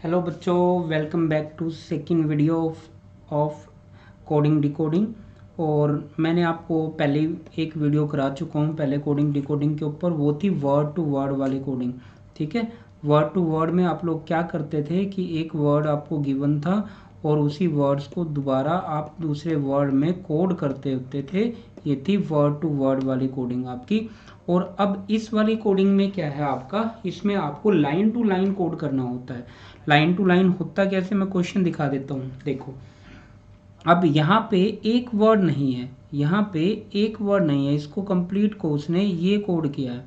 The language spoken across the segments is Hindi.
हेलो बच्चों, welcome back to second video of coding decoding. और मैंने आपको पहले एक वीडियो करा चुका हूँ पहले कोडिंग डिकोडिंग के ऊपर। वो थी वर्ड टू वर्ड वाली कोडिंग। ठीक है, वर्ड टू वर्ड में आप लोग क्या करते थे कि एक वर्ड आपको गिवन था और उसी वर्ड्स को दोबारा आप दूसरे वर्ड में कोड करते होते थे। ये थी वर्ड टू वर्ड वाली कोडिंग आपकी। और अब इस वाली कोडिंग में क्या है आपका, इसमें आपको लाइन टू लाइन कोड करना होता है। लाइन टू लाइन होता कैसे, मैं क्वेश्चन दिखा देता हूँ। देखो, अब यहाँ पे एक वर्ड नहीं है, यहाँ पे एक वर्ड नहीं है, इसको कंप्लीट को उसने ये कोड किया है।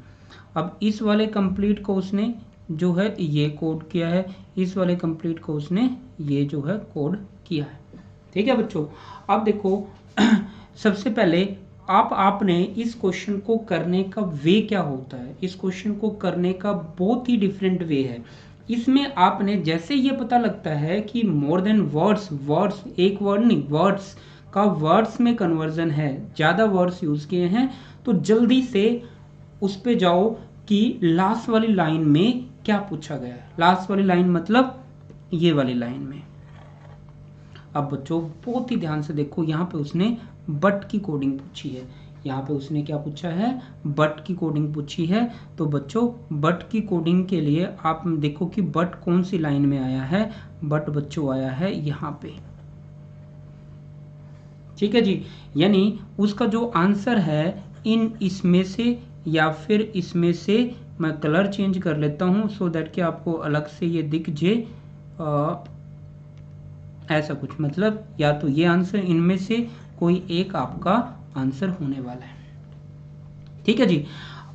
अब इस वाले कंप्लीट को उसने जो है ये कोड किया है, इस वाले कंप्लीट को उसने ये जो है कोड किया है। ठीक है बच्चों, अब देखो सबसे पहले आपने इस क्वेश्चन को करने का वे क्या होता है। इस क्वेश्चन को करने का बहुत ही डिफरेंट वे है। इसमें आपने जैसे ये पता लगता है कि मोर देन वर्ड्स, वर्ड्स एक वर्ड नहीं, वर्ड्स का वर्ड्स में कन्वर्जन है, ज़्यादा वर्ड्स यूज़ किए हैं, तो जल्दी से उस पे जाओ कि लास्ट वाली लाइन में क्या पूछा गया है। लास्ट वाली लाइन मतलब ये वाली लाइन में। अब बच्चों बहुत ही ध्यान से देखो, यहाँ पे उसने बट की कोडिंग पूछी है। यहाँ पे उसने क्या पूछा है, बट की कोडिंग पूछी है। तो बच्चों बट की कोडिंग के लिए आप देखो कि बट कौन सी लाइन में आया है। बट बच्चों आया है यहाँ पे। ठीक है जी, यानी उसका जो आंसर है इन इसमें से या फिर इसमें से, मैं कलर चेंज कर लेता हूँ सो दैट कि आपको अलग से ये दिख जे ऐसा कुछ, मतलब या तो ये आंसर इनमें से कोई एक आपका आंसर होने वाला है। ठीक है जी,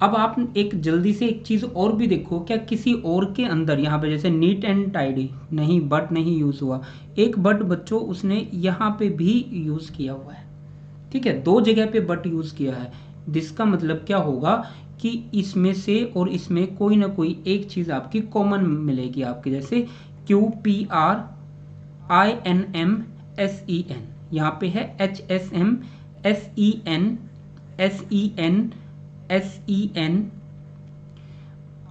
अब आप एक जल्दी से एक चीज और भी देखो, क्या किसी और के अंदर यहाँ पे जैसे नीट एंड टाइडी नहीं, बट नहीं यूज हुआ। एक बट बच्चों उसने यहाँ पे भी यूज किया हुआ है। ठीक है, दो जगह पे बट यूज किया है। जिसका मतलब क्या होगा कि इसमें से और इसमें कोई ना कोई एक चीज आपकी कॉमन मिलेगी आपके, जैसे QPRINMSEN, यहाँ पे है HSM SEN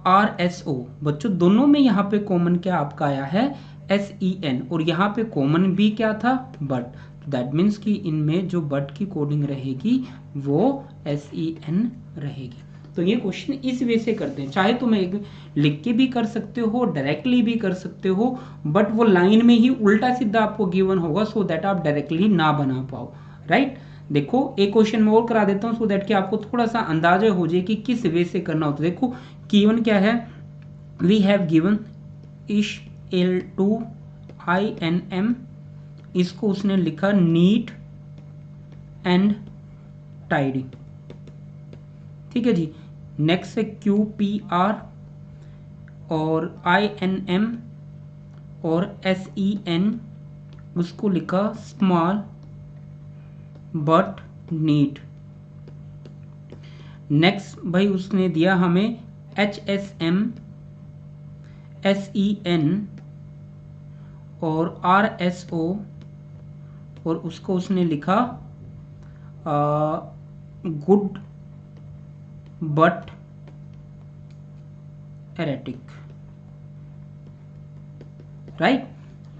RSO। बच्चों दोनों में यहाँ पे कॉमन क्या आपका आया है, SEN, और यहाँ पे कॉमन भी क्या था, बट। दैट मीन्स कि इनमें जो बट की कोडिंग रहेगी वो SEN रहेगी। तो ये क्वेश्चन इस वे से करते हैं। चाहे तुम एक लिख के भी कर सकते हो, डायरेक्टली भी कर सकते हो, बट वो लाइन में ही उल्टा सीधा आपको गिवन होगा सो दैट आप डायरेक्टली ना बना पाओ। राइट, देखो एक क्वेश्चन मैं और करा देता हूँ सो दैट कि आपको थोड़ा सा अंदाजा हो जाए कि किस वे से करना होता है। देखो गिवन क्या है, वी हैव गिवन इश L2INM, इसको उसने लिखा नीट एंड टाइडी। ठीक है जी, नेक्स्ट है QPR और INM और SEN, उसको लिखा स्मॉल बट नीट। नेक्स्ट भाई उसने दिया हमें HSM SEN और RSO, और उसको उसने लिखा गुड बट एरेटिक। राइट,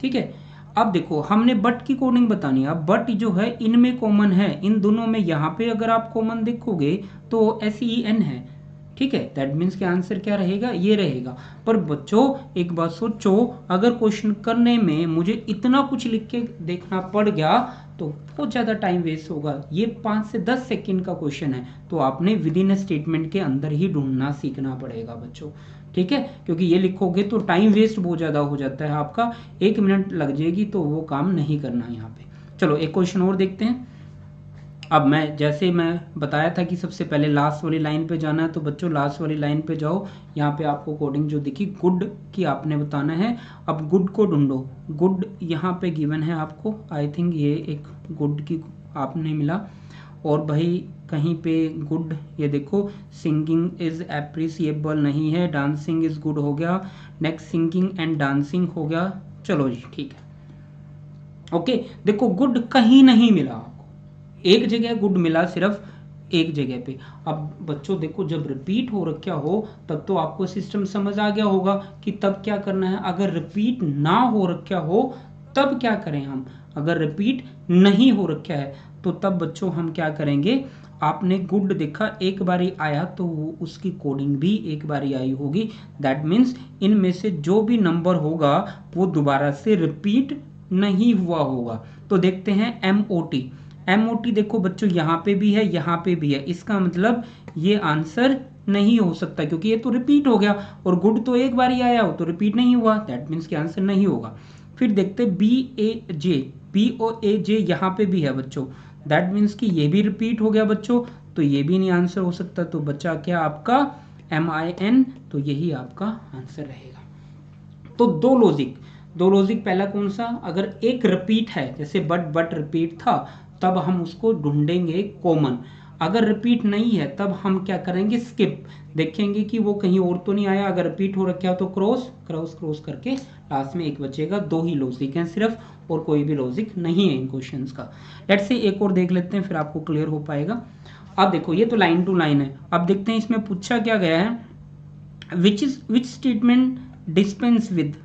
ठीक है। अब देखो हमने बट की कोडिंग बतानी है। अब बट जो है इनमें कॉमन है, इन दोनों में, यहाँ पे अगर आप कॉमन देखोगे तो SEN है। ठीक है, दैट मीन्स के आंसर क्या रहेगा, ये रहेगा। पर बच्चों एक बात सोचो, अगर क्वेश्चन करने में मुझे इतना कुछ लिख के देखना पड़ गया तो बहुत ज़्यादा टाइम वेस्ट होगा। ये 5 से 10 सेकंड का क्वेश्चन है, तो आपने विद इन स्टेटमेंट के अंदर ही ढूंढना सीखना पड़ेगा बच्चों। ठीक है, क्योंकि ये लिखोगे तो टाइम वेस्ट बहुत ज़्यादा हो जाता है आपका, 1 मिनट लग जाएगी तो वो काम नहीं करना यहाँ पे। चलो एक क्वेश्चन और देखते हैं। अब मैं जैसे मैं बताया था कि सबसे पहले लास्ट वाली लाइन पे जाना है, तो बच्चों लास्ट वाली लाइन पे जाओ। यहाँ पे आपको कोडिंग जो दिखी गुड की आपने बताना है। अब गुड को ढूंढो। गुड यहाँ पे गिवन है आपको, आई थिंक ये एक गुड की आपने मिला। और भाई कहीं पे गुड, ये देखो सिंगिंग इज एप्रिसिएबल नहीं है, डांसिंग इज गुड हो गया, नेक्स्ट सिंगिंग एंड डांसिंग हो गया। चलो जी ठीक है, ओके। देखो गुड कहीं नहीं मिला, एक जगह गुड मिला सिर्फ, एक जगह पे। अब बच्चों देखो, जब रिपीट हो रखा हो तब तो आपको सिस्टम समझ आ गया होगा कि तब क्या करना है। अगर रिपीट ना हो रखा हो तब क्या करें हम। अगर रिपीट नहीं हो रखा है तो तब बच्चों हम क्या करेंगे। आपने गुड देखा, एक बारी आया तो वो उसकी कोडिंग भी एक बारी आई होगी। दैट मीन्स इनमें से जो भी नंबर होगा वो दोबारा से रिपीट नहीं हुआ होगा। तो देखते हैं MOT। MOT देखो बच्चों, यहाँ पे भी है, यहाँ पे भी है। इसका मतलब ये आंसर नहीं हो सकता क्योंकि ये तो रिपीट हो गया, और गुड तो एक बार ही आया हो तो रिपीट नहीं हुआ। दैट मीन्स कि आंसर नहीं होगा। फिर देखते BOAJ यहाँ पे भी है बच्चों। दैट मीन्स कि ये भी रिपीट हो गया बच्चों, तो ये भी नहीं आंसर हो सकता। तो बचा क्या आपका MIN, तो यही आपका आंसर रहेगा। तो दो लॉजिक, पहला कौन सा, अगर एक रिपीट है जैसे बट रिपीट था तब हम उसको ढूंढेंगे कॉमन। अगर रिपीट नहीं है तब हम क्या करेंगे, स्किप, देखेंगे कि वो कहीं और तो नहीं आया। अगर रिपीट हो रखा हो तो क्रॉस करके लास्ट में एक बचेगा। दो ही लॉजिक हैं सिर्फ, और कोई भी लॉजिक नहीं है इन क्वेश्चंस का। लेट्स से एक और देख लेते हैं, फिर आपको क्लियर हो पाएगा। अब देखो ये तो लाइन टू लाइन है। अब देखते हैं इसमें पूछा क्या गया है, विच स्टेटमेंट डिस्पेंस विद।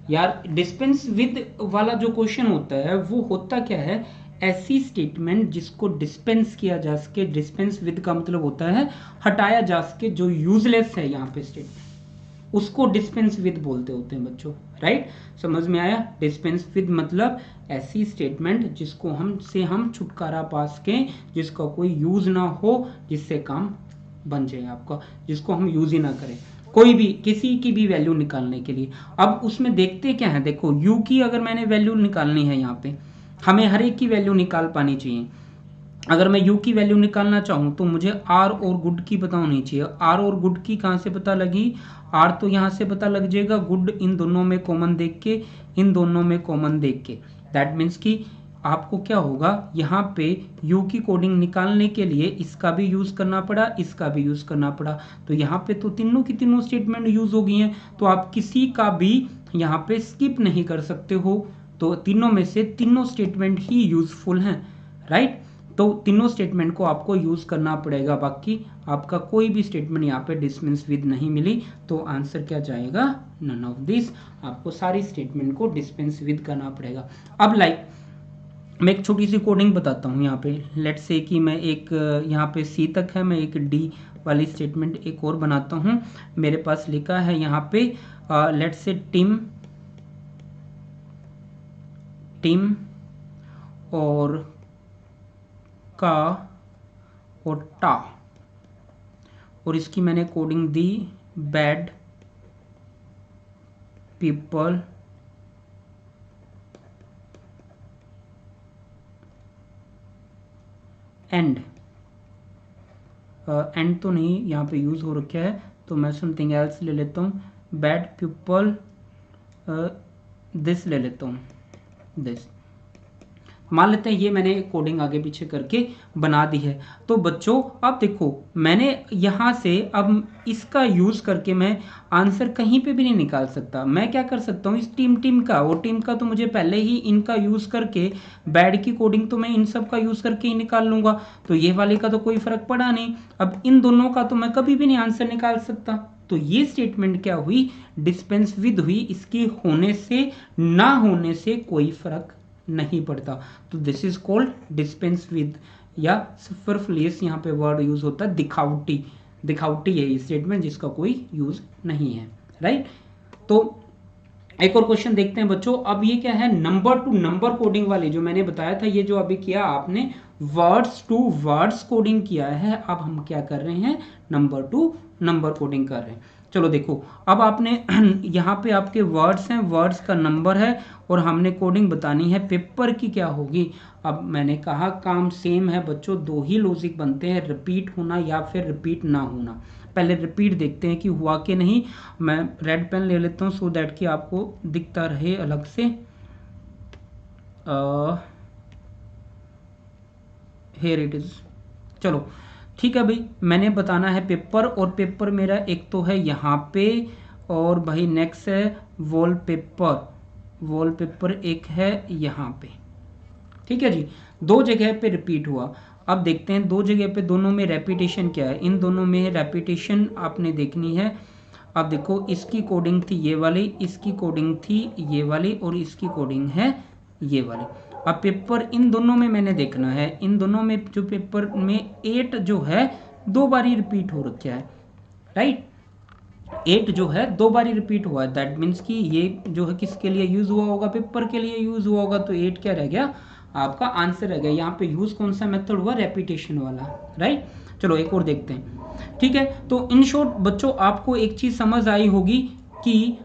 यार डिस्पेंस विद वाला जो क्वेश्चन होता है वो होता क्या है, ऐसी स्टेटमेंट जिसको डिस्पेंस किया जा सके। डिस्पेंस विद का मतलब होता है हटाया जा सके, जो यूजलेस है यहाँ पे स्टेटमेंट, उसको डिस्पेंस विद बोलते होते हैं बच्चों। राइट, समझ में आया। डिस्पेंस विद मतलब ऐसी स्टेटमेंट जिसको हम छुटकारा पा सके, जिसका कोई यूज ना हो, जिससे काम बन जाए आपका, जिसको हम यूज ही ना करें कोई भी, किसी की भी वैल्यू निकालने के लिए। अब उसमें देखते क्या है, देखो यू की अगर मैंने वैल्यू निकालनी है, यहाँ पे हमें हर एक की वैल्यू निकाल पानी चाहिए। अगर मैं यू की वैल्यू निकालना चाहूँ तो मुझे आर और गुड की पता होनी चाहिए। आर और गुड की कहाँ से पता लगी, आर तो यहाँ से पता लग जाएगा, गुड इन दोनों में कॉमन देख के, इन दोनों में कॉमन देख के। दैट मीन्स कि आपको क्या होगा, यहाँ पे यू की कोडिंग निकालने के लिए इसका भी यूज करना पड़ा, इसका भी यूज करना पड़ा। तो यहाँ पे तो तीनों की तीनों स्टेटमेंट यूज हो गई हैं, तो आप किसी का भी यहाँ पे स्किप नहीं कर सकते हो। तो तीनों में से तीनों स्टेटमेंट ही यूजफुल हैं। राइट, तो तीनों स्टेटमेंट को आपको यूज करना पड़ेगा, बाकी आपका कोई भी स्टेटमेंट यहाँ पे डिस्पेंस विद नहीं मिली। तो आंसर क्या जाएगा, नन ऑफ दिस। आपको सारी स्टेटमेंट को डिस्पेंस विद करना पड़ेगा। अब मैं एक छोटी सी कोडिंग बताता हूँ यहाँ पे। लेट्स से कि मैं एक यहाँ पे सी तक है, मैं एक डी वाली स्टेटमेंट एक और बनाता हूँ। मेरे पास लिखा है यहाँ पे लेट्स से टीम और का और टा, और इसकी मैंने coding the bad people and तो नहीं यहाँ पे यूज हो रखा है, तो मैं समथिंग एल्स ले लेता हूँ। बैड पीपल दिस ले लेता हूँ, दिस मान लेते हैं। ये मैंने कोडिंग आगे पीछे करके बना दी है। तो बच्चों अब देखो, मैंने यहाँ से अब इसका यूज करके मैं आंसर कहीं पे भी नहीं निकाल सकता। मैं क्या कर सकता हूँ, इस टीम का, और टीम का तो मुझे पहले ही इनका यूज करके, बैड की कोडिंग तो मैं इन सब का यूज करके ही निकाल लूंगा, तो ये वाले का तो कोई फर्क पड़ा नहीं। अब इन दोनों का तो मैं कभी भी नहीं आंसर निकाल सकता। तो ये स्टेटमेंट क्या हुई, डिस्पेंस विद हुई। इसके होने से ना होने से कोई फर्क नहीं पड़ता। तो this is called dispense with, या सुपरफ्लुअस यहाँ पे वर्ड यूज होता है दिखावटी है ये स्टेटमेंट जिसका कोई यूज नहीं है। राइट, तो एक और क्वेश्चन देखते हैं बच्चों। अब ये क्या है, नंबर टू नंबर कोडिंग वाली जो मैंने बताया था, ये जो अभी किया आपने वर्ड्स टू वर्ड्स कोडिंग किया है। अब हम क्या कर रहे हैं, नंबर टू नंबर कोडिंग कर रहे हैं। चलो देखो, अब आपने यहाँ पे आपके वर्ड्स हैं, वर्ड्स का नंबर है, और हमने कोडिंग बतानी है पेपर की क्या होगी। अब मैंने कहा काम सेम है बच्चों, दो ही लॉजिक बनते हैं, रिपीट होना या फिर रिपीट ना होना। पहले रिपीट देखते हैं कि हुआ कि नहीं। मैं रेड पेन ले लेता हूँ सो दैट कि आपको दिखता रहे अलग से। Here it is. चलो ठीक है भाई, मैंने बताना है पेपर, और पेपर मेरा एक तो है यहाँ पे, और भाई नेक्स्ट है वॉलपेपर एक है यहाँ पे। ठीक है जी, दो जगह पे रिपीट हुआ। अब देखते हैं दो जगह पे दोनों में रेपिटेशन क्या है। इन दोनों में रेपिटेशन आपने देखनी है। अब देखो इसकी कोडिंग थी ये वाली, इसकी कोडिंग थी ये वाली, और इसकी कोडिंग है ये वाली। अब पेपर इन दोनों में मैंने देखना है, इन दोनों में जो पेपर में 8 जो है 2 बारी रिपीट हो रखा है, राइट। 8 जो है 2 बारी रिपीट हुआ है, दैट मीन्स कि ये जो है किसके लिए यूज हुआ होगा, पेपर के लिए यूज हुआ होगा। तो 8 क्या रह गया, आपका आंसर रह गया। यहाँ पे यूज कौन सा मेथड हुआ, रेपिटेशन वाला, राइट। चलो एक और देखते हैं, ठीक है। तो इन शॉर्ट बच्चों आपको एक चीज समझ आई होगी कि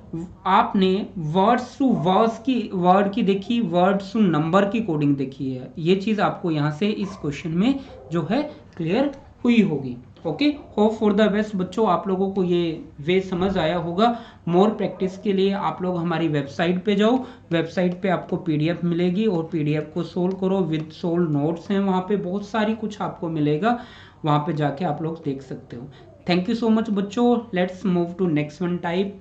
आपने वर्ड्स टू वर्ड्स की, वर्ड की देखी, वर्ड्स टू नंबर की कोडिंग देखी है। ये चीज आपको यहाँ से इस क्वेश्चन में जो है क्लियर हुई होगी। Okay, hope for the best बच्चों, आप लोगों को ये वे समझ आया होगा। मोर प्रैक्टिस के लिए आप लोग हमारी वेबसाइट पे जाओ, वेबसाइट पे आपको पीडीएफ मिलेगी और पीडीएफ को सोल्व करो, विद सोल्व नोट्स हैं वहाँ पे, बहुत सारी कुछ आपको मिलेगा, वहाँ पे जाके आप लोग देख सकते हो। थैंक यू सो मच बच्चों, let's move to next one type.